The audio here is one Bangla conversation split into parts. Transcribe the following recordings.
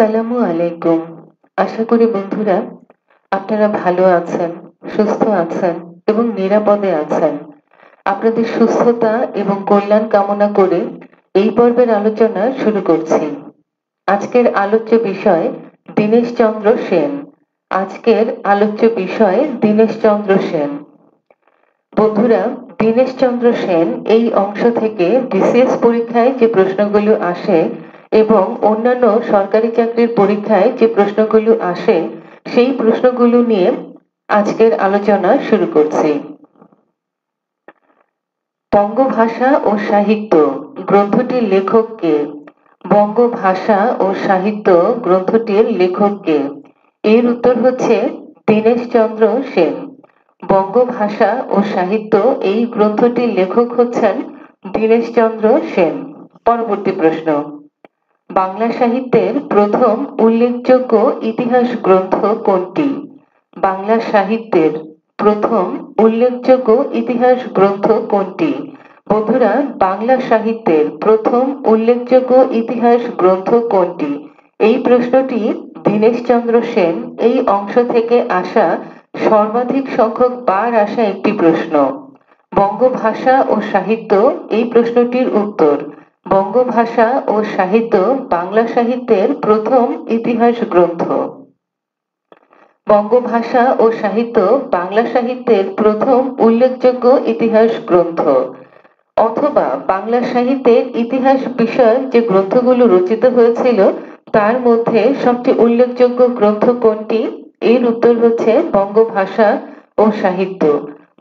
আসসালামু আলাইকুম। আশা করি বন্ধুরা আপনারা ভালো আছেন, সুস্থ আছেন এবং নিরাপদে আছেন। আপনাদের সুস্থতা এবং কল্যাণ কামনা করে এই পর্বের আলোচনা শুরু করছি। আজকের আলোচ্য বিষয় দীনেশচন্দ্র সেন। আজকের আলোচ্য বিষয় দীনেশচন্দ্র সেন। বন্ধুরা, দীনেশচন্দ্র সেন এই অংশ থেকে বিসিএস পরীক্ষায় যে প্রশ্নগুলো আসে এবং অন্যান্য সরকারি চাকরির পরীক্ষায় যে প্রশ্নগুলো আসে সেই প্রশ্নগুলো নিয়ে আজকের আলোচনা শুরু করছি। বঙ্গভাষা ও সাহিত্য গ্রন্থটির লেখক কে? বঙ্গভাষা ও সাহিত্য গ্রন্থটির লেখক কে? এর উত্তর হচ্ছে দীনেশচন্দ্র সেন। বঙ্গভাষা ও সাহিত্য এই গ্রন্থটির লেখক হচ্ছেন দীনেশচন্দ্র সেন। পরবর্তী প্রশ্ন, বাংলা সাহিত্যের প্রথম উল্লেখযোগ্য ইতিহাস গ্রন্থ কোনটি? বাংলা সাহিত্যের প্রথম উল্লেখযোগ্য ইতিহাস গ্রন্থ কোনটি? বন্ধুরা, বাংলা সাহিত্যের প্রথম উল্লেখযোগ্য ইতিহাস গ্রন্থ কোনটি? এই প্রশ্নটি দীনেশচন্দ্র সেন এই অংশ থেকে আসা সর্বাধিক সংখ্যক বার আসা একটি প্রশ্ন। বঙ্গভাষা ও সাহিত্য এই প্রশ্নটির উত্তর। বঙ্গভাষা ও সাহিত্য বাংলা সাহিত্যের প্রথম ইতিহাস গ্রন্থ। বঙ্গভাষা ও সাহিত্য বাংলা সাহিত্যের প্রথম উল্লেখযোগ্য ইতিহাস গ্রন্থ। অথবা বাংলা সাহিত্যের ইতিহাস বিষয়ক যে গ্রন্থগুলো রচিত হয়েছিল তার মধ্যে সবচেয়ে উল্লেখযোগ্য গ্রন্থ কোনটি? এর উত্তর হচ্ছে বঙ্গভাষা ও সাহিত্য।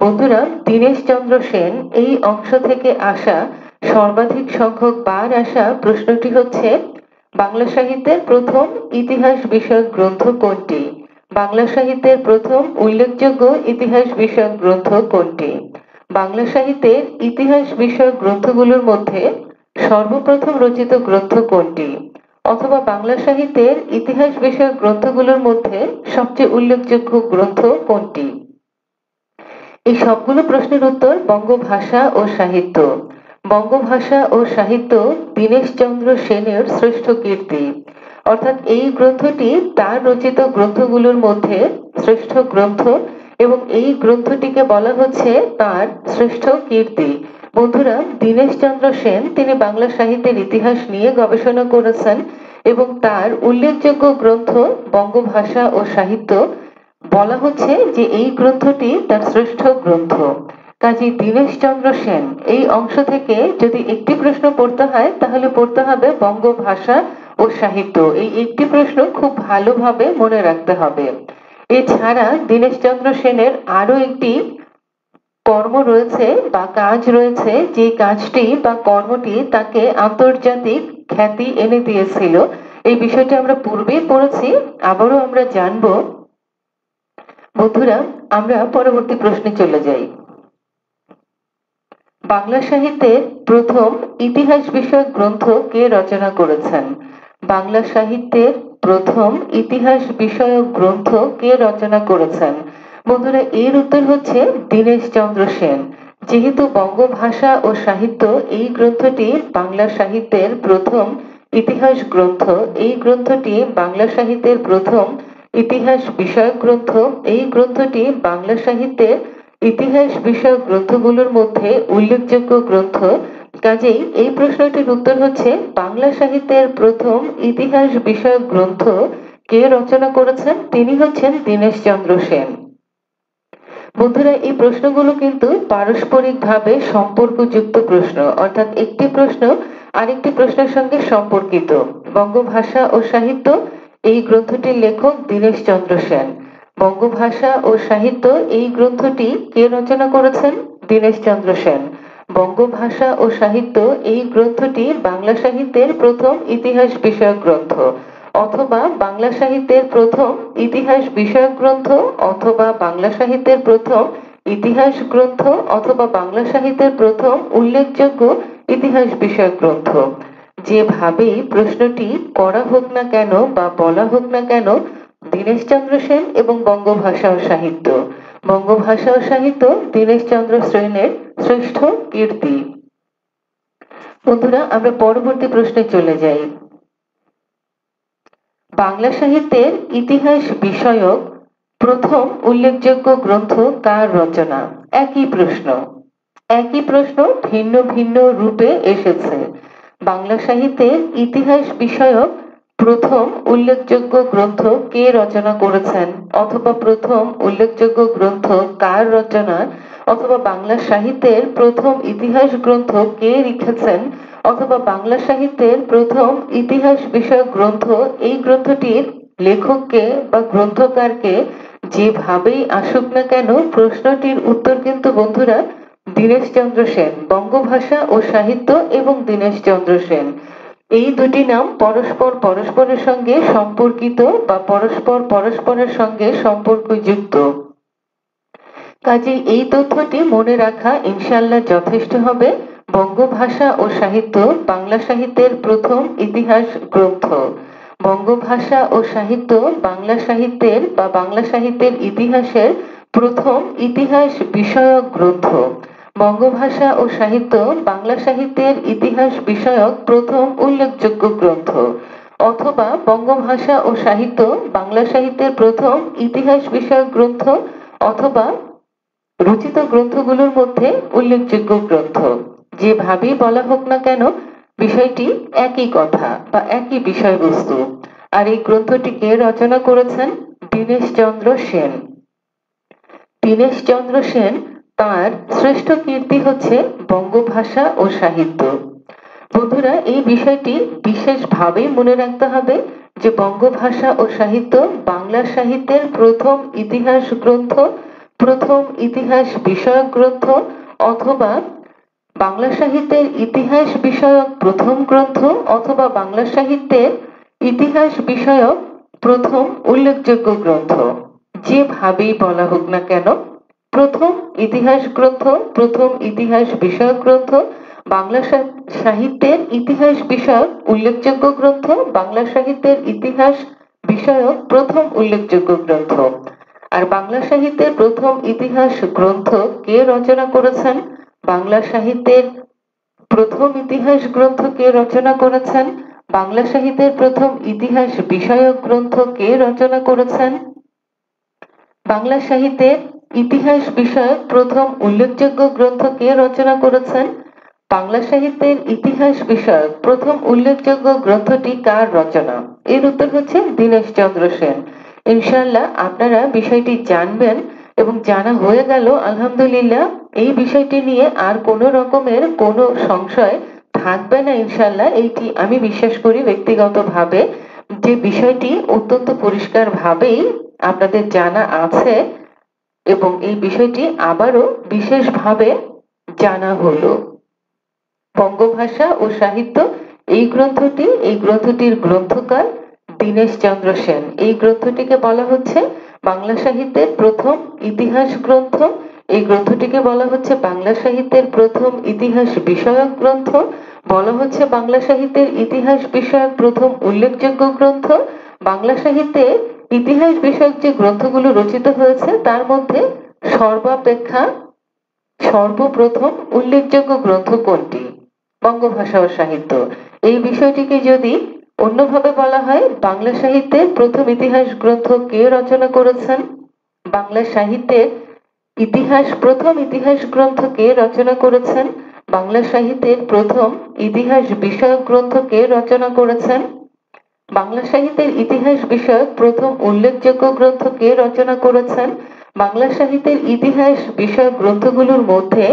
বন্ধুরা, দীনেশচন্দ্র সেন এই অংশ থেকে আসা সর্বাধিক সংখ্যক বার আসা প্রশ্নটি হচ্ছে বাংলা সাহিত্যের প্রথম ইতিহাস বিষয়ক গ্রন্থ কোনটি? বাংলা সাহিত্যের প্রথম উল্লেখযোগ্য ইতিহাস বিষয়ক গ্রন্থ কোনটি? বাংলা সাহিত্যের ইতিহাস বিষয়ক গ্রন্থগুলোর মধ্যে সর্বপ্রথম রচিত গ্রন্থ কোনটি? অথবা বাংলা সাহিত্যের ইতিহাস বিষয়ক গ্রন্থগুলোর মধ্যে সবচেয়ে উল্লেখযোগ্য গ্রন্থ কোনটি? এই সবগুলো প্রশ্নের উত্তর বঙ্গভাষা ও সাহিত্য। বঙ্গভাষা ও সাহিত্য দীনেশচন্দ্র সেনের শ্রেষ্ঠ কীর্তি, অর্থাৎ এই গ্রন্থটি তার রচিত গ্রন্থগুলোর মধ্যে শ্রেষ্ঠ গ্রন্থ এবং এই গ্রন্থটিকে বলা হচ্ছে তার শ্রেষ্ঠ কীর্তি। বন্ধুরা, দীনেশচন্দ্র সেন তিনি বাংলা সাহিত্যের ইতিহাস নিয়ে গবেষণা করেছেন এবং তার উল্লেখযোগ্য গ্রন্থ বঙ্গভাষা ও সাহিত্য। বলা হচ্ছে যে এই গ্রন্থটি তার শ্রেষ্ঠ গ্রন্থ। কাজী দীনেশচন্দ্র সেন এই অংশ থেকে যদি একটি প্রশ্ন পড়তে হয় তাহলে পড়তে হবে বঙ্গভাষা ও সাহিত্য। এই একটি প্রশ্ন খুব ভালোভাবে মনে রাখতে হবে। এছাড়া দীনেশচন্দ্র সেনের আরো একটি কর্ম রয়েছে বা কাজ রয়েছে, যে কাজটি বা কর্মটি তাকে আন্তর্জাতিক খ্যাতি এনে দিয়েছিল। এই বিষয়টি আমরা পূর্বেই পড়েছি, আবারও আমরা জানবো। বন্ধুরা, আমরা পরবর্তী প্রশ্নে চলে যাই। বাংলা সাহিত্যের প্রথম ইতিহাস বিষয়ক গ্রন্থ কে রচনা করেছেন? বাংলা সাহিত্যের প্রথম ইতিহাস বিষয়ক গ্রন্থ কে রচনা করেছেন? বন্ধুরা, এর উত্তর হচ্ছে দীনেশচন্দ্র সেন। যেহেতু বঙ্গভাষা ও সাহিত্য এই গ্রন্থটি বাংলা সাহিত্যের প্রথম ইতিহাস গ্রন্থ, এই গ্রন্থটি বাংলা সাহিত্যের প্রথম ইতিহাস বিষয়ক গ্রন্থ, এই গ্রন্থটি বাংলা সাহিত্যের ইতিহাস বিষয়ক গ্রন্থগুলোর মধ্যে উল্লেখযোগ্য গ্রন্থ। কাজেই এই প্রশ্নটির উত্তর হচ্ছে বাংলা সাহিত্যের প্রথম ইতিহাস বিষয়ক গ্রন্থ কে রচনা করেছেন? তিনি হচ্ছেন দীনেশচন্দ্র সেন। বন্ধুরা, এই প্রশ্নগুলো কিন্তু পারস্পরিকভাবে সম্পর্কযুক্ত প্রশ্ন, অর্থাৎ একটি প্রশ্ন আরেকটি প্রশ্নের সঙ্গে সম্পর্কিত। বঙ্গভাষা ও সাহিত্য এই গ্রন্থটির লেখক দীনেশচন্দ্র সেন। বঙ্গভাষা ও সাহিত্য এই গ্রন্থটি কে রচনা করেছেন? দীনেশচন্দ্র সেন। বঙ্গভাষা ও সাহিত্য এই গ্রন্থটি বাংলা সাহিত্যের প্রথম ইতিহাস বিষয়ক গ্রন্থ, অথবা বাংলা সাহিত্যের প্রথম ইতিহাস বিষয়ক গ্রন্থ, অথবা বাংলা সাহিত্যের প্রথম ইতিহাস গ্রন্থ, অথবা বাংলা সাহিত্যের প্রথম উল্লেখযোগ্য ইতিহাস বিষয়ক গ্রন্থ। যেভাবেই প্রশ্নটি করা হোক না কেন বা বলা হোক না কেন, দীনেশচন্দ্র সেন এবং বঙ্গভাষা ও সাহিত্য, বঙ্গভাষা ও সাহিত্য দীনেশচন্দ্র সেনের শ্রেষ্ঠ কীর্তি। বন্ধুরা, আমরা পরবর্তী প্রশ্নে চলে যাই। বাংলা সাহিত্যের ইতিহাস বিষয়ক প্রথম উল্লেখযোগ্য গ্রন্থ কার রচনা? একই প্রশ্ন ভিন্ন ভিন্ন রূপে এসেছে। বাংলা সাহিত্যের ইতিহাস বিষয়ক প্রথম উল্লেখযোগ্য গ্রন্থ কে রচনা করেছেন, অথবা প্রথম উল্লেখযোগ্য গ্রন্থ কার রচনা, অথবা বাংলা সাহিত্যের প্রথম ইতিহাস গ্রন্থ কে লিখেছেন, অথবা বাংলা সাহিত্যের প্রথম ইতিহাস বিষয়ক গ্রন্থ, এই গ্রন্থটির লেখককে বা গ্রন্থকারকে যেভাবেই আসুক না কেন, প্রশ্নটির উত্তর কিন্তু বন্ধুরা দীনেশচন্দ্র সেন। বঙ্গভাষা ও সাহিত্য এবং দীনেশচন্দ্র সেন, এই দুটি নাম পরস্পরের সঙ্গে সম্পর্কিত বা পরস্পরের সঙ্গে সম্পর্কযুক্ত। কাজেই এই তথ্যটি মনে রাখা ইনশাআল্লাহ যথেষ্ট হবে। বঙ্গভাষা ও সাহিত্য বাংলা সাহিত্যের প্রথম ইতিহাস গ্রন্থ। বঙ্গভাষা ও সাহিত্য বাংলা সাহিত্যের বা বাংলা সাহিত্যের ইতিহাসের প্রথম ইতিহাস বিষয়ক গ্রন্থ। বঙ্গভাষা ও সাহিত্য বাংলা সাহিত্যের ইতিহাস বিষয়ক প্রথম উল্লেখযোগ্য গ্রন্থ, অথবা বঙ্গভাষা ও সাহিত্য বাংলা সাহিত্যের প্রথম ইতিহাস বিষয়ক গ্রন্থ, অথবা রচিত গ্রন্থগুলোর মধ্যে উল্লেখযোগ্য গ্রন্থ। যেভাবেই বলা হোক না কেন, বিষয়টি একই কথা বা একই বিষয়বস্তু। আর এই গ্রন্থটি কে রচনা করেছেন? দীনেশচন্দ্র সেন। দীনেশচন্দ্র সেন, তার শ্রেষ্ঠ কীর্তি হচ্ছে বঙ্গভাষা ও সাহিত্য। বন্ধুরা, এই বিষয়টি বিশেষভাবে মনে রাখতে হবে যে বঙ্গভাষা ও সাহিত্য বাংলা সাহিত্যের প্রথম ইতিহাস গ্রন্থ, প্রথম ইতিহাস বিষয়ক গ্রন্থ, অথবা বাংলা সাহিত্যের ইতিহাস বিষয়ক প্রথম গ্রন্থ, অথবা বাংলা সাহিত্যের ইতিহাস বিষয়ক প্রথম উল্লেখযোগ্য গ্রন্থ। যেভাবেই বলা হোক না কেন, প্রথম ইতিহাস গ্রন্থ, প্রথম ইতিহাস বিষয়ক গ্রন্থ, বাংলা সাহিত্যের ইতিহাস বিষয়ক উল্লেখযোগ্য গ্রন্থ, বাংলা সাহিত্যের ইতিহাস বিষয়ক প্রথম উল্লেখযোগ্য গ্রন্থ। আর বাংলা সাহিত্যের প্রথম ইতিহাস গ্রন্থ কে রচনা করেছেন? বাংলা সাহিত্যের প্রথম ইতিহাস গ্রন্থ কে রচনা করেছেন? বাংলা সাহিত্যের প্রথম ইতিহাস বিষয়ক গ্রন্থ কে রচনা করেছেন? বাংলা সাহিত্যের ইতিহাস বিষয়ক প্রথম উল্লেখযোগ্য গ্রন্থ কে রচনা করেছেন? বাংলা সাহিত্যের ইতিহাস বিষয়ক প্রথম উল্লেখযোগ্য গ্রন্থটি কার রচনা? এর উত্তর হচ্ছে দীনেশচন্দ্র সেন। ইনশাআল্লাহ আপনারা বিষয়টি জানবেন এবং জানা হয়ে গেল আলহামদুলিল্লাহ। এই বিষয়টি নিয়ে আর কোনো রকমের কোনো সংশয় থাকবে না ইনশাআল্লাহ। এইটি আমি বিশ্বাস করি ব্যক্তিগতভাবে, যে বিষয়টি অত্যন্ত পরিষ্কার ভাবেই আপনাদের জানা আছে এবং এই বিষয়টি আবারও বিশেষভাবে জানা হলো। বঙ্গভাষা ও সাহিত্য এই গ্রন্থটির গ্রন্থকার দীনেশচন্দ্র সেন। এই গ্রন্থটিকে বলা হচ্ছে বাংলা সাহিত্যের প্রথম ইতিহাস গ্রন্থ। এই গ্রন্থটিকে বলা হচ্ছে বাংলা সাহিত্যের প্রথম ইতিহাস বিষয়ক গ্রন্থ, বলা হচ্ছে বাংলা সাহিত্যের ইতিহাস বিষয়ক প্রথম উল্লেখযোগ্য গ্রন্থ। বাংলা সাহিত্যে ইতিহাস বিষয়ক যে গ্রন্থগুলো রচিত হয়েছে তার মধ্যে সর্বাপেক্ষা সর্বপ্রথম উল্লেখযোগ্য গ্রন্থ কোনটি? বঙ্গভাষা ও সাহিত্য। এই বিষয়টিকে যদি অন্যভাবে বলা হয়, বাংলা সাহিত্যের প্রথম ইতিহাস গ্রন্থ কে রচনা করেছেন? বাংলা সাহিত্যের প্রথম ইতিহাস গ্রন্থ কে রচনা করেছেন? বাংলা সাহিত্যের প্রথম ইতিহাস বিষয়ক গ্রন্থ কে রচনা করেছেন? বাংলা সাহিত্যের ইতিহাস বিষয়ক প্রথম উল্লেখযোগ্য গ্রন্থ কে রচনা করেছেন? বাংলা সাহিত্যের ইতিহাস বিষয়ক গ্রন্থগুলোর মধ্যে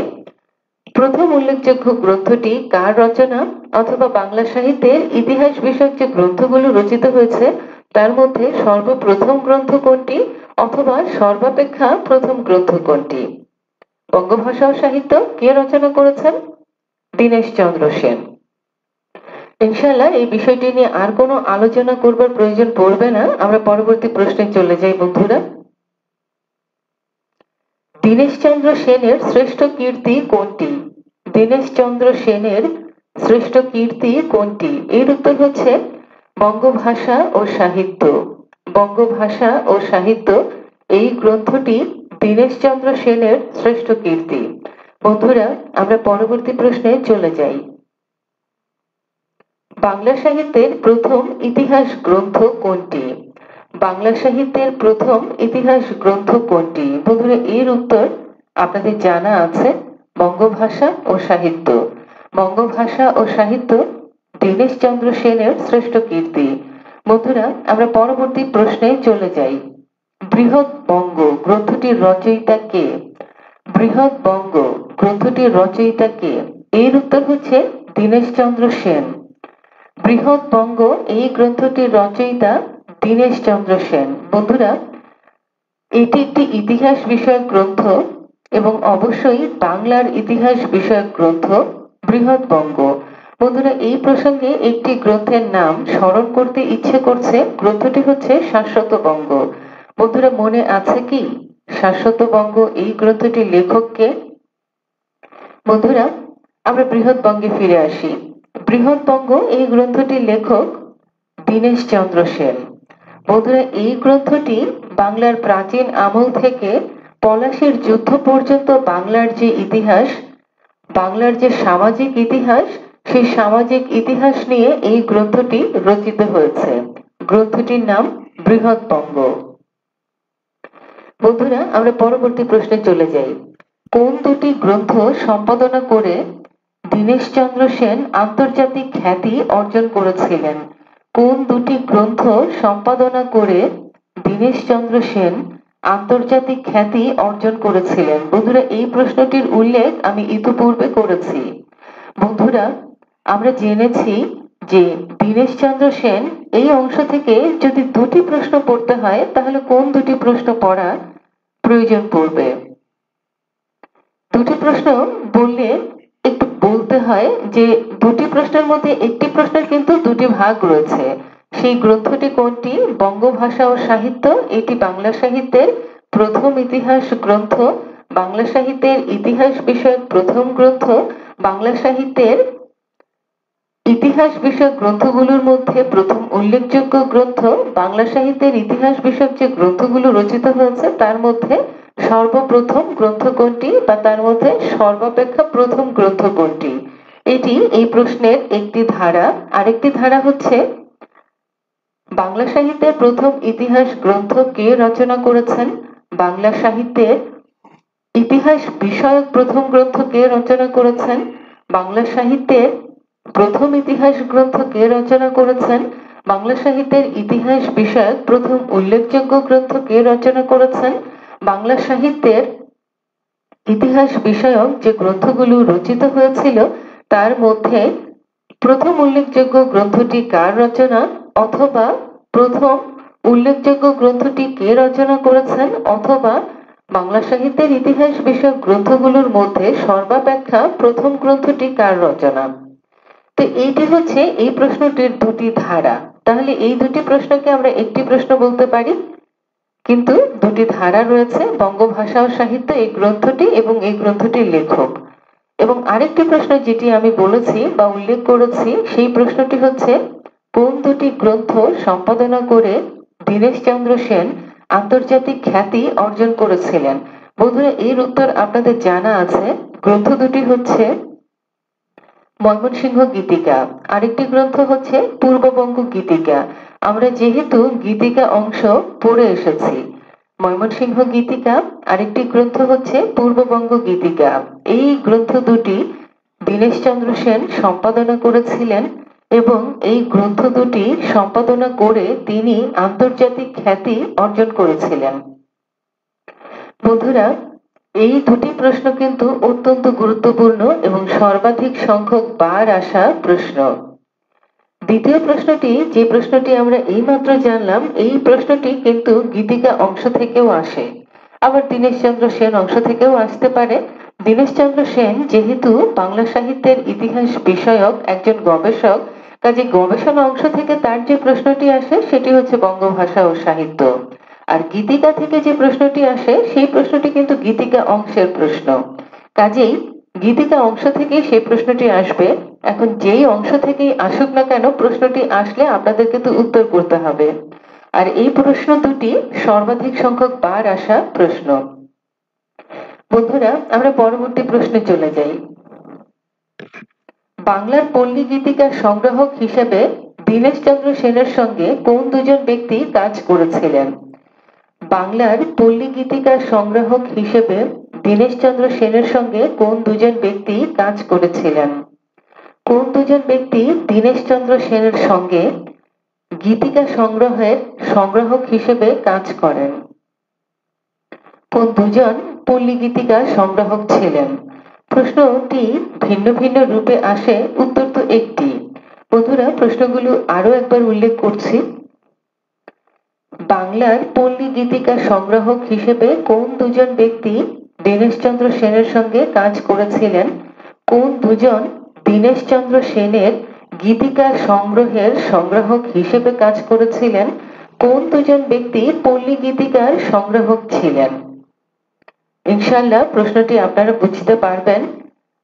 প্রথম উল্লেখযোগ্য গ্রন্থটি কার রচনা, অথবা বাংলা সাহিত্যের ইতিহাস বিষয়ক যে গ্রন্থগুলো রচিত হয়েছে তার মধ্যে সর্বপ্রথম গ্রন্থ কোনটি, অথবা সর্বাপেক্ষা প্রথম গ্রন্থ কোনটি? বঙ্গভাষা ও সাহিত্য কে রচনা করেছেন? দীনেশচন্দ্র সেন। ইনশাআল্লাহ এই বিষয়টি নিয়ে আর কোনো আলোচনা করবার প্রয়োজন পড়বে না। আমরা পরবর্তী প্রশ্নে চলে যাই বন্ধুরা। দীনেশচন্দ্র সেনের শ্রেষ্ঠ কীর্তি কোনটি? দীনেশচন্দ্র সেনের শ্রেষ্ঠ কীর্তি কোনটি? এর উত্তর হচ্ছে বঙ্গভাষা ও সাহিত্য। বঙ্গভাষা ও সাহিত্য এই গ্রন্থটি দীনেশচন্দ্র সেনের শ্রেষ্ঠ কীর্তি। বন্ধুরা, আমরা পরবর্তী প্রশ্নে চলে যাই। বাংলা সাহিত্যের প্রথম ইতিহাস গ্রন্থ কোনটি? বাংলা সাহিত্যের প্রথম ইতিহাস গ্রন্থ কোনটি? বন্ধুরা, এর উত্তর আপনাদের জানা আছে, বঙ্গভাষা ও সাহিত্য। বঙ্গভাষা ও সাহিত্য দীনেশচন্দ্র সেনের শ্রেষ্ঠ কীর্তি। বন্ধুরা, আমরা পরবর্তী প্রশ্নে চলে যাই। বৃহৎ বঙ্গ গ্রন্থটির রচয়িতা কে? বৃহৎ বঙ্গ গ্রন্থটির রচয়িতা কে? এর উত্তর হচ্ছে দীনেশচন্দ্র সেন। বৃহৎ বঙ্গ এই গ্রন্থটির রচয়িতা দীনেশচন্দ্র সেন। বন্ধুরা, এটি একটি ইতিহাস বিষয়ক গ্রন্থ এবং অবশ্যই বাংলার ইতিহাস বিষয়ক গ্রন্থ বৃহৎ বঙ্গ। বন্ধুরা, এই প্রসঙ্গে একটি গ্রন্থের নাম স্মরণ করতে ইচ্ছে করছে, গ্রন্থটি হচ্ছে শাশ্বত বঙ্গ। বন্ধুরা, মনে আছে কি শাশ্বত বঙ্গ এই গ্রন্থটির লেখক কে? বন্ধুরা, আমরা বৃহৎ বঙ্গে ফিরে আসি। বৃহৎ বঙ্গ এই গ্রন্থটির লেখক দীনেশচন্দ্র সেন। বন্ধুরা, এই গ্রন্থটি বাংলার প্রাচীন আমল থেকে পলাশীর যুদ্ধ পর্যন্ত বাংলার যে ইতিহাস, বাংলার যে সামাজিক ইতিহাস, সেই সামাজিক ইতিহাস নিয়ে এই গ্রন্থটি রচিত হয়েছে। গ্রন্থটির নাম বৃহৎ বঙ্গ। বন্ধুরা, আমরা পরবর্তী প্রশ্নে চলে যাই। কোন দুটি গ্রন্থ সম্পাদনা করে দীনেশচন্দ্র সেন আন্তর্জাতিক খ্যাতি অর্জন করেছিলেন? কোন দুটি গ্রন্থ সম্পাদনা করে দীনেশচন্দ্র সেন আন্তর্জাতিক খ্যাতি অর্জন করেছিলেন? বন্ধুরা, এই প্রশ্নটির উল্লেখ আমি ইতিপূর্বে করেছি। বন্ধুরা, আমরা জেনেছি যে দীনেশচন্দ্র সেন এই অংশ থেকে যদি দুটি প্রশ্ন পড়তে হয় তাহলে কোন দুটি প্রশ্ন পড়া প্রয়োজন পড়বে? দুটি প্রশ্ন বললে একটু বলতে হয় যে দুটি প্রশ্নের মধ্যে একটি প্রশ্নের কিন্তু দুটি ভাগ রয়েছে। সেই গ্রন্থটি কোনটি? বঙ্গভাষা ও সাহিত্য, এটি বাংলা সাহিত্যের প্রথম ইতিহাস গ্রন্থ, বাংলা সাহিত্যের ইতিহাস বিষয়ক প্রথম গ্রন্থ। বাংলা সাহিত্যের ইতিহাস বিষয়ক গ্রন্থগুলোর মধ্যে প্রথম উল্লেখযোগ্য গ্রন্থ, বাংলা সাহিত্যের ইতিহাস বিষয়ক যে গ্রন্থগুলো রচিত হয়েছে তার মধ্যে সর্বপ্রথম গ্রন্থ কোনটি, বা তার মধ্যে সর্বাপেক্ষা প্রথম গ্রন্থ কোনটি? এটি এই প্রশ্নের একটি ধারা। আরেকটি ধারা হচ্ছে বাংলা সাহিত্যের প্রথম ইতিহাস গ্রন্থ কে রচনা করেছেন? বাংলা সাহিত্যের ইতিহাস বিষয়ক প্রথম গ্রন্থ কে রচনা করেছেন? বাংলা সাহিত্যের প্রথম ইতিহাস গ্রন্থ কে রচনা করেছেন? বাংলা সাহিত্যের ইতিহাস বিষয়ক প্রথম উল্লেখযোগ্য গ্রন্থ কে রচনা করেছেন? বাংলা সাহিত্যের ইতিহাস বিষয়ক যে গ্রন্থগুলো রচিত হয়েছিল তার মধ্যে প্রথম উল্লেখযোগ্য গ্রন্থটি কার রচনা, অথবা প্রথম উল্লেখযোগ্য গ্রন্থটি কে রচনা করেছেন, অথবা বাংলা সাহিত্যের ইতিহাস বিষয়ক গ্রন্থগুলোর মধ্যে সর্বাপেক্ষা প্রথম গ্রন্থটি কার রচনা? তো এইটি হচ্ছে এই প্রশ্নটির দুটি ধারা। তাহলে এই দুটি প্রশ্নকে আমরা একটি প্রশ্ন বলতে পারি, কিন্তু দুটি ধারা রয়েছে, বঙ্গভাষা ও সাহিত্য এই গ্রন্থটি এবং এই গ্রন্থটির লেখক। এবং আরেকটি প্রশ্ন যেটি আমি বলেছি বা উল্লেখ করেছি সেই প্রশ্নটি হচ্ছে কোন দুটি গ্রন্থ সম্পাদনা করে দীনেশচন্দ্র সেন আন্তর্জাতিক খ্যাতি অর্জন করেছিলেন? বন্ধুরা, এর উত্তর আপনাদের জানা আছে। গ্রন্থ দুটি হচ্ছে ময়মনসিংহ গীতিকা, আরেকটি গ্রন্থ হচ্ছে পূর্ববঙ্গ গীতিকা। আমরা যেহেতু গীতিকা অংশ পড়ে এসেছি, ময়মনসিংহ গীতিকা, আরেকটি গ্রন্থ হচ্ছে পূর্ববঙ্গ গীতিকা। এই গ্রন্থ দুটি দীনেশচন্দ্র সেন সম্পাদনা করেছিলেন এবং এই গ্রন্থ দুটি সম্পাদনা করে তিনি আন্তর্জাতিক খ্যাতি অর্জন করেছিলেন। বন্ধুরা, এই দুটি প্রশ্ন কিন্তু অত্যন্ত গুরুত্বপূর্ণ এবং সর্বাধিক সংখ্যক বার আসা প্রশ্ন। দ্বিতীয় প্রশ্নটি, যে প্রশ্নটি আমরা এইমাত্র জানলাম, এই প্রশ্নটি কিন্তু গীতিকা অংশ থেকেও আসে, আবার দীনেশচন্দ্র সেন অংশ থেকেও আসতে পারে। দীনেশচন্দ্র সেন যেহেতু বাংলা সাহিত্যের ইতিহাস বিষয়ক একজন গবেষক, কাজে গবেষণা অংশ থেকে তার যে প্রশ্নটি আসে সেটি হচ্ছে বঙ্গভাষা ও সাহিত্য। আর গীতিকা থেকে যে প্রশ্নটি আসে সেই প্রশ্নটি কিন্তু গীতিকা অংশের প্রশ্ন, কাজেই গীতিকা অংশ থেকে সেই প্রশ্নটি আসবে। এখন যেই অংশ থেকেই আসুক না কেন, প্রশ্নটি আসলে আপনাদের কিন্তু উত্তর করতে হবে। আর এই প্রশ্ন দুটি সর্বাধিক সংখ্যক বার আসা প্রশ্ন। বন্ধুরা, আমরা পরবর্তী প্রশ্নে চলে যাই। বাংলার পল্লী গীতিকার সংগ্রাহক হিসেবে দীনেশচন্দ্র সেনের সঙ্গে কোন দুজন ব্যক্তি কাজ করেছিলেন? বাংলার পল্লী গীতিকার সংগ্রাহক হিসেবে দীনেশচন্দ্র সেনের সঙ্গে কোন দুজন ব্যক্তি কাজ করেছিলেন? কোন দুজন ব্যক্তি দীনেশচন্দ্র সেনের সঙ্গে গীতিকা সংগ্রহের সংগ্রাহক হিসেবে কাজ করেন? কোন দুজন পল্লী গীতিকার সংগ্রাহক ছিলেন? প্রশ্নটি ভিন্ন ভিন্ন রূপে আসে, উত্তর তো একটি। বন্ধুরা, প্রশ্নগুলো আরো একবার উল্লেখ করছি। বাংলার পল্লী গীতিকার সংগ্রাহক হিসেবে কোন দুজন ব্যক্তি দীনেশচন্দ্র সেনের সঙ্গে কাজ করেছিলেন? কোন দুজন দীনেশচন্দ্র সেনের গীতিকা সংগ্রহের সংগ্রাহক হিসেবে কাজ করেছিলেন? কোন দুজন ব্যক্তি পল্লী গীতিকার সংগ্রাহক ছিলেন? ইনশাআল্লাহ প্রশ্নটি আপনারা বুঝতে পারবেন।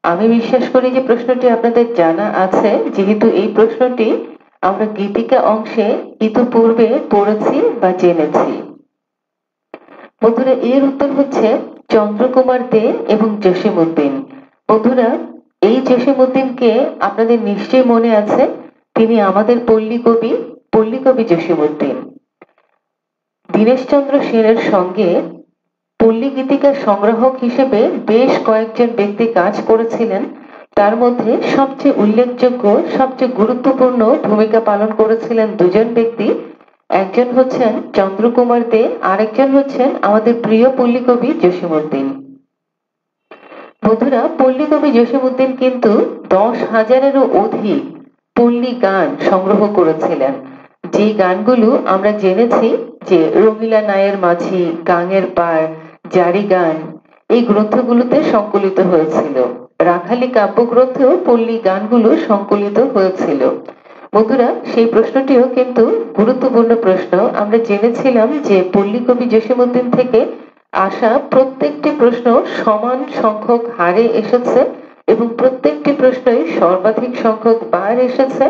আমি বিশ্বাস করি যে প্রশ্নটি আপনাদের জানা আছে, যেহেতু এই প্রশ্নটি আমরা গীতিকা অংশে ইতিপূর্বে পড়েছি বা জেনেছি। বন্ধুরা, এর উত্তর হচ্ছে চন্দ্রকুমার দে এবং জসীমউদ্দিন। বন্ধুরা, এই জসীমউদ্দিনকে আপনাদের নিশ্চয়ই মনে আছে, তিনি আমাদের পল্লী কবি জসীমউদ্দিন। দীনেশচন্দ্র সেনের সঙ্গে পল্লী গীতিকার সংগ্রাহক হিসেবে বেশ কয়েকজন ব্যক্তি কাজ করেছিলেন। তার মধ্যে সবচেয়ে উল্লেখযোগ্য, সবচেয়ে গুরুত্বপূর্ণ ভূমিকা পালন করেছিলেন দুজন ব্যক্তি। একজন হচ্ছেন চন্দ্রকুমার দে, আরেকজন হচ্ছেন আমাদের প্রিয় পল্লী কবি জসীমউদ্দিন। বন্ধুরা, পল্লী কবি জসীমউদ্দিন কিন্তু 10,000-এরও অধিক পল্লী গান সংগ্রহ করেছিলেন, যে গানগুলো আমরা জেনেছি যে রঙিলা নায়ের মাঝি, গাঙের পাড়, জারি গান, এই গ্রন্থগুলোতে সংকলিত হয়েছিল। রাখালি কাব্যগ্রন্থেও পল্লী গানগুলো সংকলিত হয়েছিল। বন্ধুরা, সেই প্রশ্নটিও কিন্তু গুরুত্বপূর্ণ প্রশ্ন। আমরা জেনেছিলাম যে পল্লী কবি জসীমউদ্দিন থেকে আসা প্রত্যেকটি প্রশ্ন সমান সংখ্যক হারে এসেছে এবং প্রত্যেকটি প্রশ্নই সর্বাধিক সংখ্যক বার এসেছে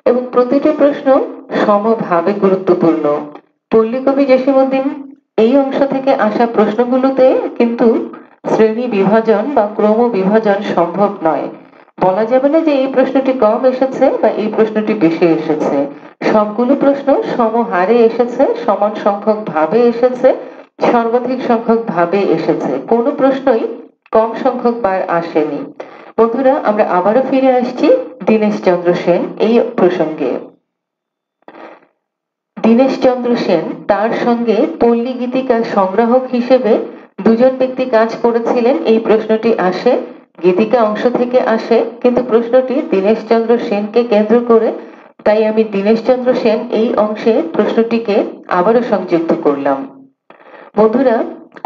এবং প্রতিটি প্রশ্ন সমভাবে গুরুত্বপূর্ণ। পল্লী কবি জসীমউদ্দিন এই অংশ থেকে আসা প্রশ্নগুলোতে কিন্তু শ্রেণী বিভাজন বা ক্রম বিভাজন সম্ভব নয়। বলা যাবে না যে এই প্রশ্নটি কম এসেছে বা এই প্রশ্নটি বেশি এসেছে। সবগুলো প্রশ্ন সমহারে এসেছে, সমান সংখ্যক ভাবে এসেছে, সর্বাধিক সংখ্যক ভাবে এসেছে। কোনো প্রশ্নই কম সংখ্যক বার আসেনি। বন্ধুরা, আমরা আবারও ফিরে আসছি দীনেশচন্দ্র সেন এই প্রসঙ্গে। দীনেশচন্দ্র সেন তার সঙ্গে পল্লী গীতিকার সংগ্রাহক হিসেবে দুজন ব্যক্তি কাজ করেছিলেন, এই প্রশ্নটি আসে, গীতিকা অংশ থেকে আসে, কিন্তু প্রশ্নটি দীনেশচন্দ্র সেনকে কেন্দ্র করে, তাই আমি দীনেশচন্দ্র সেন এই অংশে প্রশ্নটিকে আবারও সংযুক্ত করলাম। বন্ধুরা,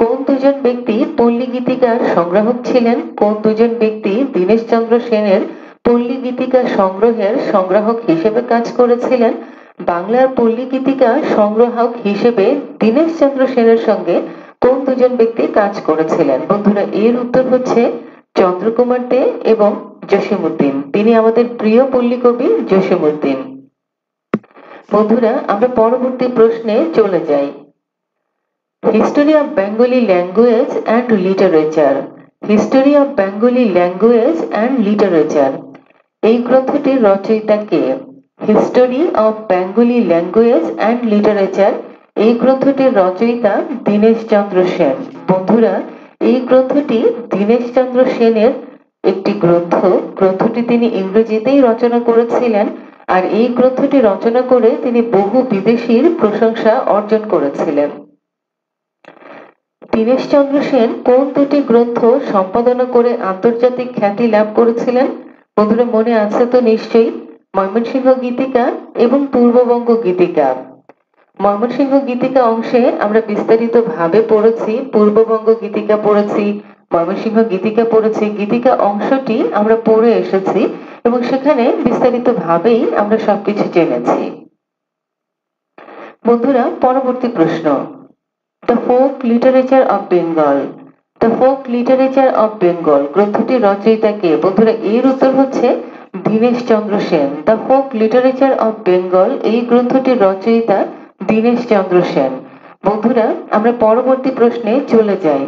কোন দুজন ব্যক্তি পল্লী গীতিকার সংগ্রাহক ছিলেন? কোন দুজন ব্যক্তি দীনেশচন্দ্র সেনের পল্লী গীতিকা সংগ্রহের সংগ্রাহক হিসেবে কাজ করেছিলেন? বাংলার পল্লী গীতিকা সংগ্রাহক হিসেবে দীনেশচন্দ্র সেনের সঙ্গে কোন দুজন ব্যক্তি কাজ করেছিলেন? বন্ধুরা, এর উত্তর হচ্ছে চন্দ্রকুমার দে এবং জসীমউদ্দিন। তিনি আমাদের প্রিয় পল্লী কবি জসীমউদ্দিন। বন্ধুরা, আমরা পরবর্তী প্রশ্নে চলে যাই। History of Bengali language and literature. History of Bengali language and literature, এই গ্রন্থটির রচয়িতা কে? History of Bengali language and literature, এই গ্রন্থটির রচয়িতা দীনেশচন্দ্র সেন। বন্ধুরা, এই গ্রন্থটি দীনেশচন্দ্র সেনের একটি গ্রন্থ। গ্রন্থটি তিনি ইংরেজিতেই রচনা করেছিলেন, আর এই গ্রন্থটি রচনা করে তিনি বহু বিদেশির প্রশংসা অর্জন করেছিলেন। দীনেশচন্দ্র সেন কোন দুটি গ্রন্থ সম্পাদনা করে আন্তর্জাতিক খ্যাতি লাভ করেছিলেন? বন্ধুরা, মনে আছে তো নিশ্চয়ই, ময়মনসিংহ গীতিকা এবং পূর্ববঙ্গ গীতিকা। ময়মনসিংহ গীতিকা অংশে আমরা বিস্তারিত ভাবে পড়েছি, পূর্ববঙ্গ গীতিকা পড়েছি, ময়মনসিংহ গীতিকা পড়েছি। গীতিকা অংশটি আমরা পড়ে এসেছি এবং সেখানে বিস্তারিত ভাবেই আমরা সবকিছু জেনেছি। বন্ধুরা, পরবর্তী প্রশ্ন, the folk literature of Bengal. The folk literature of Bengal গ্রন্থটির রচয়িতা কে? বন্ধুরা, এর উত্তর হচ্ছে Dineshchandra Sen. The folk literature of Bengal, এই গ্রন্থটির রচয়িতা দীনেশচন্দ্র সেন। বন্ধুরা, আমরা পরবর্তী প্রশ্নে চলে যাই।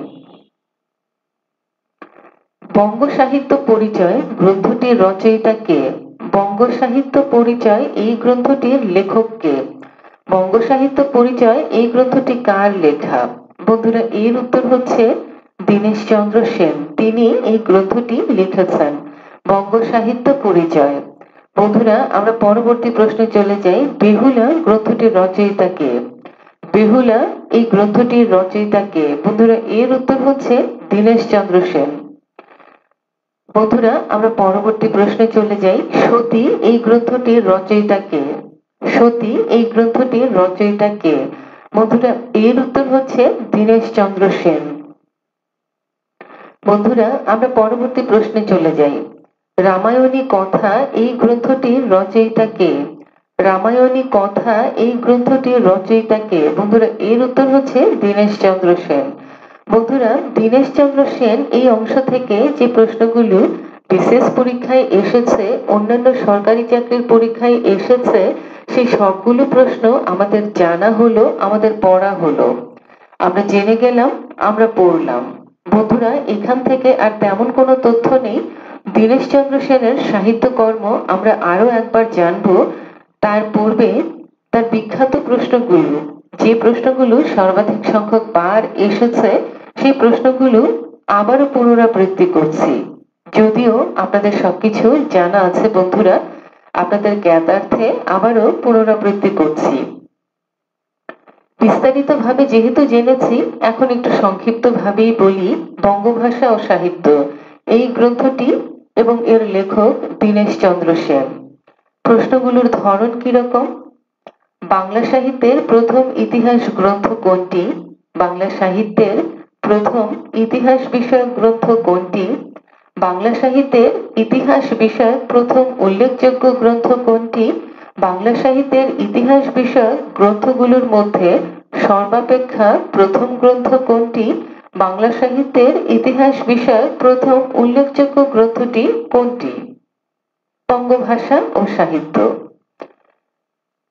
বঙ্গ সাহিত্য পরিচয় গ্রন্থটির রচয়িতা কে? বঙ্গ সাহিত্য পরিচয় এই গ্রন্থটির লেখক কে? বঙ্গ সাহিত্য পরিচয় এই গ্রন্থটি কার লেখা? বন্ধুরা, এর উত্তর হচ্ছে দীনেশচন্দ্র সেন। তিনি এই গ্রন্থটি লিখেছেন, বঙ্গ সাহিত্য পরিচয়। বন্ধুরা, আমরা পরবর্তী প্রশ্নে চলে যাই। বেহুলা গ্রন্থটির রচয়িতা কে? বেহুলা এই গ্রন্থটির রচয়িতা কে? বন্ধুরা, এর উত্তর হচ্ছে দীনেশচন্দ্র সেন। বন্ধুরা, আমরা পরবর্তী প্রশ্নে চলে যাই। সতী এই গ্রন্থটির রচয়িতা কে? সতী এই গ্রন্থটির রচয়িতা কে? বন্ধুরা, এর উত্তর হচ্ছে দীনেশচন্দ্র সেন। বন্ধুরা, আমরা পরবর্তী প্রশ্নে চলে যাই। রামায়ণী কথা এই গ্রন্থটির রচয়িতা কে? রামায়ণী কথা এই গ্রন্থটির রচয়িতা কে? বন্ধুরা, এর উত্তর হচ্ছে দীনেশচন্দ্র সেন। বন্ধুরা, দীনেশচন্দ্র সেন এই অংশ থেকে যে প্রশ্নগুলো বিশেষ পরীক্ষায় এসেছে, অন্যান্য সরকারি চাকরির পরীক্ষায় এসেছে, সেই সবগুলো প্রশ্ন আমাদের জানা হলো, আমাদের পড়া হলো। আমরা জেনে গেলাম, আমরা পড়লাম। বন্ধুরা, এখান থেকে আর তেমন কোনো তথ্য নেই। দীনেশচন্দ্র সেনের সাহিত্যকর্ম আমরা আরো একবার জানবো। তার পূর্বে তার বিখ্যাত প্রশ্নগুলো, যে প্রশ্নগুলো সর্বাধিক সংখ্যক বার এসেছে, সেই প্রশ্নগুলো আবারও পুনরাবৃত্তি করছি। যদিও আপনাদের সবকিছু জানা আছে বন্ধুরা, আপনাদের জ্ঞাতার্থে আবারও পুনরাবৃত্তি করছি। বিস্তারিতভাবে যেহেতু জেনেছি, এখন একটু সংক্ষিপ্ত ভাবেই বলি। বঙ্গভাষা ও সাহিত্য এই গ্রন্থটি এবং এর লেখক দীনেশচন্দ্র সেন। প্রশ্নগুলোর ধরন কিরকম? বাংলা সাহিত্যের প্রথম ইতিহাস গ্রন্থ কোনটি? বাংলা সাহিত্যের প্রথম ইতিহাস বিষয়ক গ্রন্থ কোনটি? বাংলা সাহিত্যের ইতিহাস বিষয়ক প্রথম উল্লেখযোগ্য গ্রন্থ কোনটি? বাংলা সাহিত্যের ইতিহাস বিষয়ক গ্রন্থগুলোর মধ্যে সর্বাপেক্ষা প্রথম গ্রন্থ কোনটি? বাংলা সাহিত্যের ইতিহাস বিষয়ক প্রথম উল্লেখযোগ্য গ্রন্থটি কোনটি? বঙ্গভাষা ও সাহিত্য।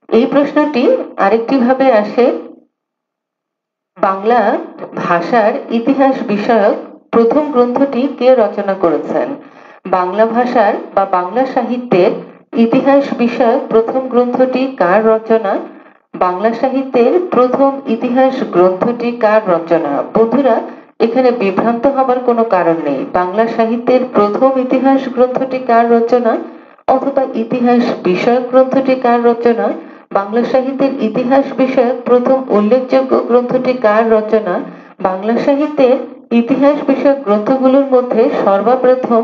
এই প্রশ্নটি আরেকটি ভাবে আসে, বাংলা ভাষার ইতিহাস বিষয়ক প্রথম গ্রন্থটি কে রচনা করেছেন? বাংলা ভাষার বা বাংলা সাহিত্যের ইতিহাস বিষয়ক প্রথম গ্রন্থটি কার রচনা? বাংলা সাহিত্যের প্রথম ইতিহাস গ্রন্থটি কার রচনা? বন্ধুরা, এখানে বিভ্রান্ত হবার কোনো কারণ নেই। বাংলা সাহিত্যের প্রথম ইতিহাস গ্রন্থটি কার রচনা অথবা ইতিহাস বিষয়ক গ্রন্থটি কার রচনা, বাংলা সাহিত্যের ইতিহাস বিষয়ক প্রথম উল্লেখযোগ্য গ্রন্থটি কার রচনা, বাংলা সাহিত্যের ইতিহাস বিষয়ক গ্রন্থগুলোর মধ্যে সর্বপ্রথম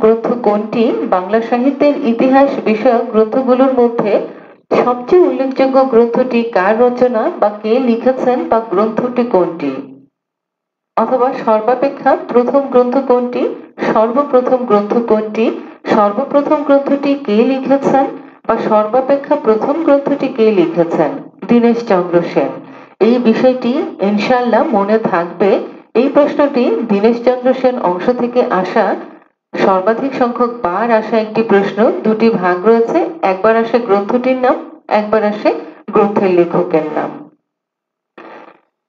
গ্রন্থ কোনটি? বাংলা সাহিত্যের ইতিহাস বিষয়ক গ্রন্থগুলোর মধ্যে সবচেয়ে উল্লেখযোগ্য গ্রন্থটি কার রচনা বা কে লিখেছেন বা গ্রন্থটি কোনটি? অথবা সর্বাপেক্ষা প্রথম গ্রন্থ কোনটি? সর্বপ্রথম গ্রন্থ কোনটি? সর্বপ্রথম গ্রন্থটি কে লিখেছেন বা সর্বাপেক্ষা প্রথম গ্রন্থটি কে লিখেছেন? দীনেশচন্দ্র সেন। এই বিষয়টি ইনশাআল্লাহ মনে থাকবে। এই প্রশ্নটি দীনেশচন্দ্র সেন অংশ থেকে আসা, সর্বাধিক সংখ্যক বার আসা একটি প্রশ্ন। দুটি ভাগ রয়েছে, একবার আসে গ্রন্থটির নাম, একবার আসে গ্রন্থের লেখকের নাম।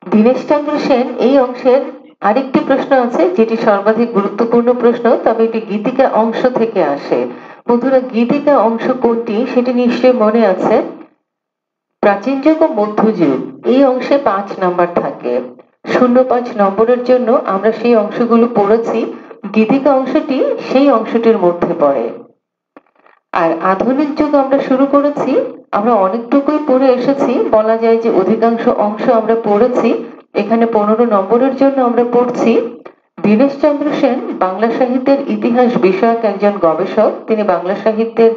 দীনেশচন্দ্র সেন এই অংশের আরেকটি প্রশ্ন আছে, যেটি সর্বাধিক গুরুত্বপূর্ণ প্রশ্ন, তবে এটি গীতিকা অংশ থেকে আসে। বন্ধুরা, গীতিকা অংশ কোনটি সেটি নিশ্চয়ই মনে আছে। প্রাচীন যুগ ও মধ্যযুগ এই অংশে 5 নাম্বার থাকে। 0-5 নম্বরের জন্য আমরা সেই অংশগুলো পড়েছি। গীতিকা অংশটি সেই অংশটির মধ্যে পড়ে। আর আধুনিক যুগ আমরা শুরু করেছি, আমরা অনেকটুকুই পড়ে এসেছি, বলা যায় যে অধিকাংশ অংশ আমরা পড়েছি। এখানে 15 নম্বরের জন্য আমরা পড়ছি। দীনেশচন্দ্র সেন বাংলা সাহিত্যের ইতিহাস বিষয়ক একজন গবেষক। তিনি বাংলা সাহিত্যের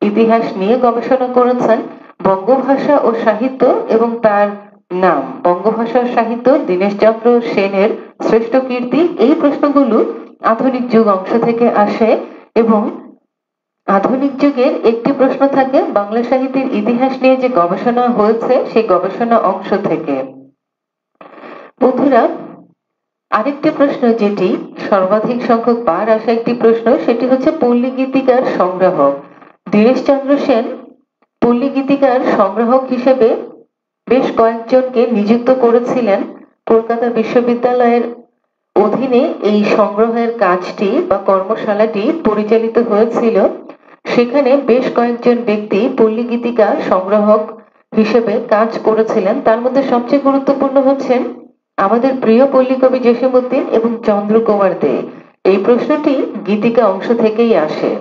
ইতিহাস নিয়ে গবেষণা করেছেন। বঙ্গভাষা ও সাহিত্য এবং তার নাম বঙ্গভাষা ও সাহিত্য দীনেশচন্দ্র সেনের শ্রেষ্ঠ কীর্তি, এই প্রশ্নগুলো আধুনিক যুগ অংশ থেকে আসে। এবং আধুনিক যুগের একটি প্রশ্ন থাকে বাংলা সাহিত্যের ইতিহাস নিয়ে যে গবেষণা হয়েছে সেই গবেষণা অংশ থেকে। বন্ধুরা, আরেকটি প্রশ্ন যেটি সর্বাধিক সংখ্যক বার আসা একটি প্রশ্ন, সেটি হচ্ছে পল্লী গীতিকার সংগ্রাহক। দীনেশচন্দ্র সেন পল্লী গীতিকার সংগ্রাহক হিসেবে বেশ কয়েকজনকে নিযুক্ত করেছিলেন। কলকাতা বিশ্ববিদ্যালয়ের অধীনে এই সংগ্রহের কাজটি বা কর্মশালাটি পরিচালিত হয়েছিল। সেখানে বেশ কয়েকজন ব্যক্তি পল্লী গীতিকা সংগ্রাহক হিসেবে কাজ করেছিলেন। তার মধ্যে সবচেয়ে গুরুত্বপূর্ণ হচ্ছেন আমাদের প্রিয় পল্লী কবি জসীমউদ্দীন এবং চন্দ্রকুমার দে। এই প্রশ্নটি গীতিকা অংশ থেকেই আসে,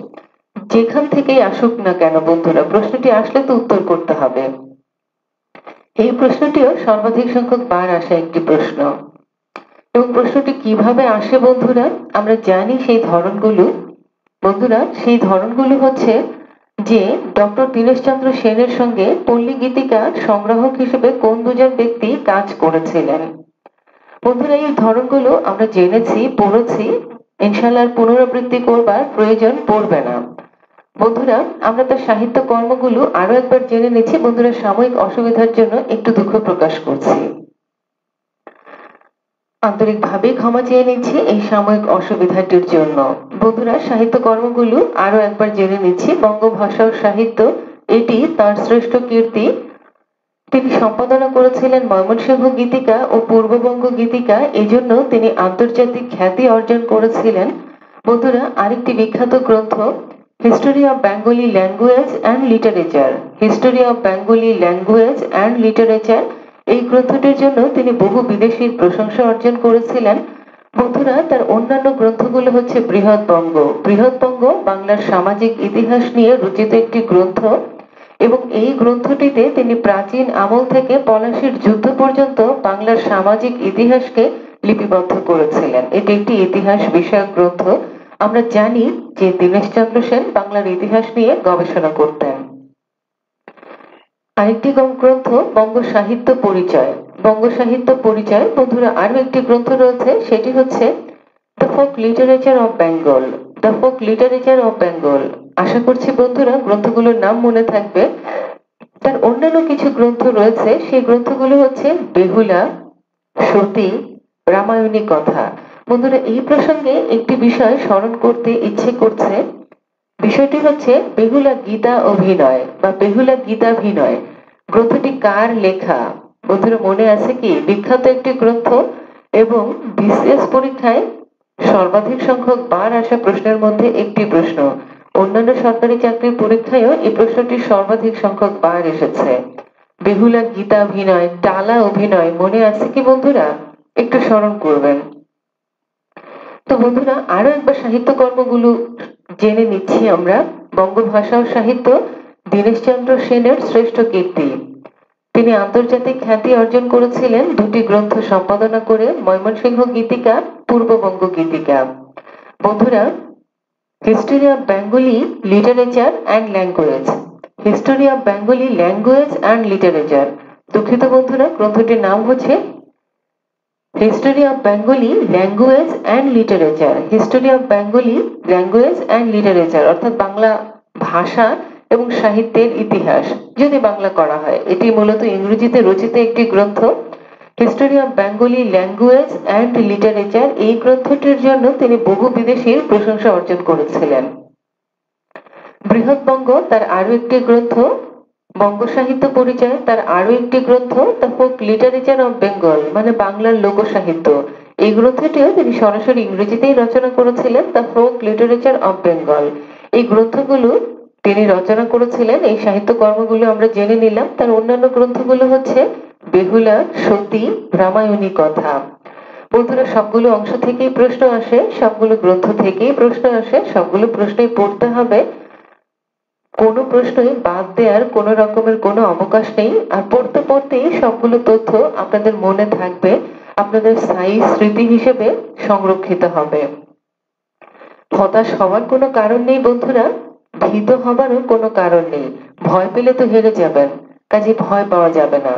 যেখান থেকেই আসুক না কেন বন্ধুরা, প্রশ্নটি আসলে তো উত্তর করতে হবে। এই প্রশ্নটিও সর্বাধিক সংখ্যক বার আসা একটি প্রশ্ন। এবং প্রশ্নটি কিভাবে আসে বন্ধুরা, আমরা জানি সেই ধরনগুলো। বন্ধুরা, সেই ধরনগুলো হচ্ছে যে ডক্টর দীনেশচন্দ্র সেনের সঙ্গে পল্লী গীতিকা সংগ্রাহক হিসেবে কোন দুজন ব্যক্তি কাজ করেছিলেন। বন্ধুরা, এই ধরনগুলো আমরা জেনেছি, পড়েছি, ইনশাআল্লাহ পুনরাবৃত্তি করবার প্রয়োজন পড়বে না। বন্ধুরা, আমরা তার সাহিত্য কর্মগুলো আরো একবার জেনে নিচ্ছি। বন্ধুরা, সাময়িক অসুবিধার জন্য একটু দুঃখ প্রকাশ করছি, আন্তরিকভাবে ক্ষমা চেয়ে নিচ্ছি এই সাময়িক অসুবিধাটির জন্য। বন্ধুরা, সাহিত্য কর্মগুলো আরো একবার জেনে নিচ্ছি। বঙ্গভাষা ও সাহিত্য, এটি তার শ্রেষ্ঠ কীর্তি। তিনি সম্পাদনা করেছিলেন ময়মনসিংহ গীতিকা ও পূর্ববঙ্গ গীতিকা, এজন্য তিনি আন্তর্জাতিক খ্যাতি অর্জন করেছিলেন। বন্ধুরা, আরেকটি বিখ্যাত গ্রন্থ history of Bengali language and literature, history of Bengali language and literature, এই গ্রন্থটির জন্য তিনি বহু বিদেশির প্রশংসা অর্জন করেছিলেন। বন্ধুরা, তার অন্যান্য গ্রন্থগুলো হচ্ছে বৃহৎবঙ্গ। বৃহৎবঙ্গ বাংলার সামাজিক ইতিহাস নিয়ে রচিত একটি গ্রন্থ, এবং এই গ্রন্থটিতে তিনি প্রাচীন আমল থেকে পলাশীর যুদ্ধ পর্যন্ত বাংলার সামাজিক ইতিহাসকে লিপিবদ্ধ করেছিলেন। এটি একটি ইতিহাস বিষয়ক গ্রন্থ। আমরা জানি যে দীনেশচন্দ্র সেন বাংলার ইতিহাস নিয়ে গবেষণা করতেন। আরেকটি গ্রন্থ বঙ্গ সাহিত্য পরিচয়। বঙ্গ সাহিত্য পরিচয় বন্ধুরা, আরো একটি গ্রন্থ রয়েছে, সেটি হচ্ছে the folk literature of Bengal. The folk literature of Bengal. আশা করছি বন্ধুরা গ্রন্থগুলোর নাম মনে থাকবে। তার অন্যান্য কিছু গ্রন্থ রয়েছে, সেই গ্রন্থগুলো হচ্ছে বেহুলা, সতী, রামায়ণী কথা। বন্ধুরা, এই প্রসঙ্গে একটি বিষয় স্মরণ করতে ইচ্ছে করছে। বিষয়টি হচ্ছে বেহুলা গীতা অভিনয় বা বেহুলা গীতাভিনয়। গ্রন্থটি কার লেখা বন্ধুরা মনে আছে কি? বিখ্যাত একটি গ্রন্থ, এবং বিসিএস পরীক্ষায় সর্বাধিক সংখ্যক বার আসা প্রশ্নের মধ্যে একটি প্রশ্ন। অন্যান্য সরকারি চাকরির পরীক্ষায়ও এই প্রশ্নটি সর্বাধিক সংখ্যক বার এসেছে। বেহুলা গীতাভিনয়, টালা অভিনয় মনে আছে কি বন্ধুরা? একটু স্মরণ করবেন। তো বন্ধুরা, আরো একবার সাহিত্য কর্মগুলো জেনে নিচ্ছি আমরা। বঙ্গভাষা ও সাহিত্য দীনেশচন্দ্র সেনের শ্রেষ্ঠ কীর্তি। তিনি আন্তর্জাতিক খ্যাতি অর্জন করেছিলেন দুটি গ্রন্থ সম্পাদনা করে, ময়মনসিংহ গীতিকা, পূর্ববঙ্গ গীতিকা। বন্ধুরা, history of Bengali literature and language, history of Bengali language and literature. দুঃখিত বন্ধুরা, গ্রন্থটির নাম হচ্ছে history of Bengali language and literature, history of Bengali language and literature, অর্থাৎ বাংলা ভাষা এবং সাহিত্যের ইতিহাস যদি বাংলা করা হয়। এটি মূলত ইংরেজিতে রচিত একটি গ্রন্থ, history of Bengali language and literature. এই গ্রন্থটির জন্য তিনি বহু বিদেশির প্রশংসা অর্জন করেছিলেন। বৃহৎবঙ্গ তার আরো একটি গ্রন্থ, বঙ্গ সাহিত্য পরিচয় তার আরো একটি গ্রন্থ, the folk literature of Bengal, মানে বাংলার লোক সাহিত্য। এই গ্রন্থটিও তিনি সরাসরি ইংরেজিতেই রচনা করেছিলেন, the folk literature of Bengal. এই গ্রন্থগুলো তিনি রচনা করেছিলেন। এই সাহিত্য কর্মগুলো আমরা জেনে নিলাম। তার অন্যান্য গ্রন্থগুলো হচ্ছে বেহুলা, সতী, রামায়ণী কথা। বন্ধুরা, সবগুলো অংশ থেকেই প্রশ্ন আসে, সবগুলো গ্রন্থ থেকেই প্রশ্ন আসে, সবগুলো প্রশ্নই পড়তে হবে। কোনো প্রশ্নই বাদ দেওয়ার কোনো রকমের কোনো অবকাশ নেই। আর পড়তে পড়তেই সবগুলো তথ্য আপনাদের মনে থাকবে, আপনাদের স্থায়ী স্মৃতি হিসেবে সংরক্ষিত হবে। হতাশ হওয়ার কোনো কারণ নেই বন্ধুরা, ভীত হবারও কোনো কারণ নেই। ভয় পেলে তো হেরে যাবেন, কাজে ভয় পাওয়া যাবে না।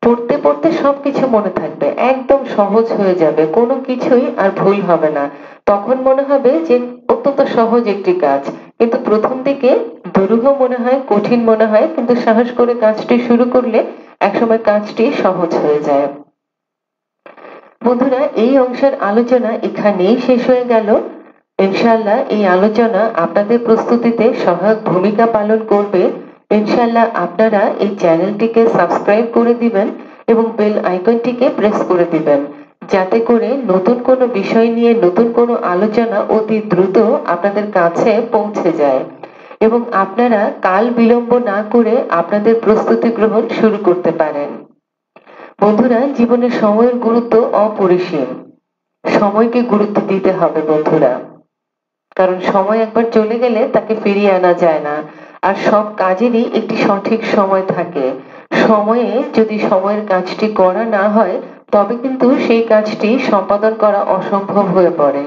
পড়তে পড়তে সবকিছু মনে থাকবে, একদম সহজ হয়ে যাবে, কোনো কিছুই আর ভুল হবে না। তখন মনে হবে যে অত্যন্ত সহজ একটি কাজ, কিন্তু প্রথম দিকে দুরূহ মনে হয়, কঠিন মনে হয়, কিন্তু সাহস করে কাজটি শুরু করলে একসময় কাজটি সহজ হয়ে যায়। বন্ধুরা, এই অংশের আলোচনা এখানেই শেষ হয়ে গেল। ইনশাআল্লাহ এই আলোচনা আপনাদের প্রস্তুতিতে সহায়ক ভূমিকা পালন করবে। ইনশাআল্লাহ আপনারা এই চ্যানেলটিকে সাবস্ক্রাইব করে দিবেন এবং বেল আইকনটিকে প্রেস করে দিবেন, যাতে করে নতুন কোনো বিষয় নিয়ে নতুন কোনো আলোচনা অতি দ্রুত আপনাদের কাছে পৌঁছে যায় এবং আপনারা কাল বিলম্ব না করে আপনাদের প্রস্তুতি গ্রহণ শুরু করতে পারেন। বন্ধুরা, জীবনে সময়ের গুরুত্ব অপরিসীম। সময়কে গুরুত্ব দিতে হবে বন্ধুরা, কারণ সময় একবার চলে গেলে তাকে ফিরিয়ে আনা যায় না। আর সব কাজেরই একটি সঠিক সময় থাকে। সময়ে যদি সময়ের কাজটি করা না হয় তবে কিন্তু সেই কাজটি সম্পাদন করা অসম্ভব হয়ে পড়ে।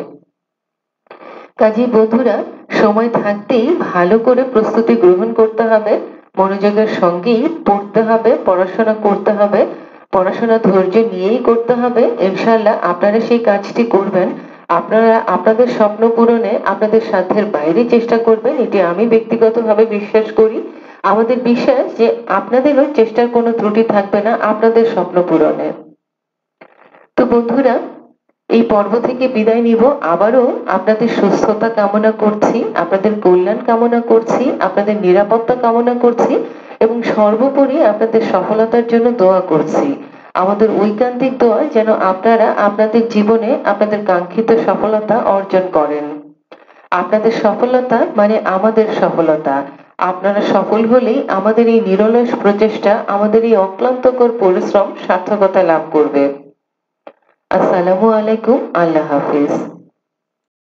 কাজেই বন্ধুরা, সময় থাকতেই ভালো করে প্রস্তুতি গ্রহণ করতে হবে, মনোযোগের সঙ্গেই পড়তে হবে, পড়াশোনা করতে হবে, পড়াশোনা ধৈর্য নিয়েই করতে হবে। ইনশাআল্লাহ আপনারা সেই কাজটি করবেন। আপনারা আপনাদের স্বপ্ন পূরণে আপনাদের সাধ্যের বাইরে চেষ্টা করবেন, এটি আমি ব্যক্তিগতভাবে বিশ্বাস করি। আমাদের বিশ্বাস যে আপনাদেরও চেষ্টার কোনো ত্রুটি থাকবে না আপনাদের স্বপ্ন পূরণে। তো বন্ধুরা, এই পর্ব থেকে বিদায় নিব। আবারও আপনাদের সুস্থতা কামনা করছি, আপনাদের কল্যাণ কামনা করছি, আপনাদের নিরাপত্তা কামনা করছি এবং সর্বোপরি আপনাদের সফলতার জন্য দোয়া করছি। আমাদের ঐকান্তিক দোয়া যেন আপনারা আপনাদের জীবনে আপনাদের কাঙ্ক্ষিত সফলতা অর্জন করেন। আপনাদের সফলতা মানে আমাদের সফলতা। আপনারা সফল হলেই আমাদের এই নিরলস প্রচেষ্টা, আমাদের এই অক্লান্তকর পরিশ্রম সার্থকতা লাভ করবে। আসসালামু আলাইকুম। আল্লাহ হাফিজ।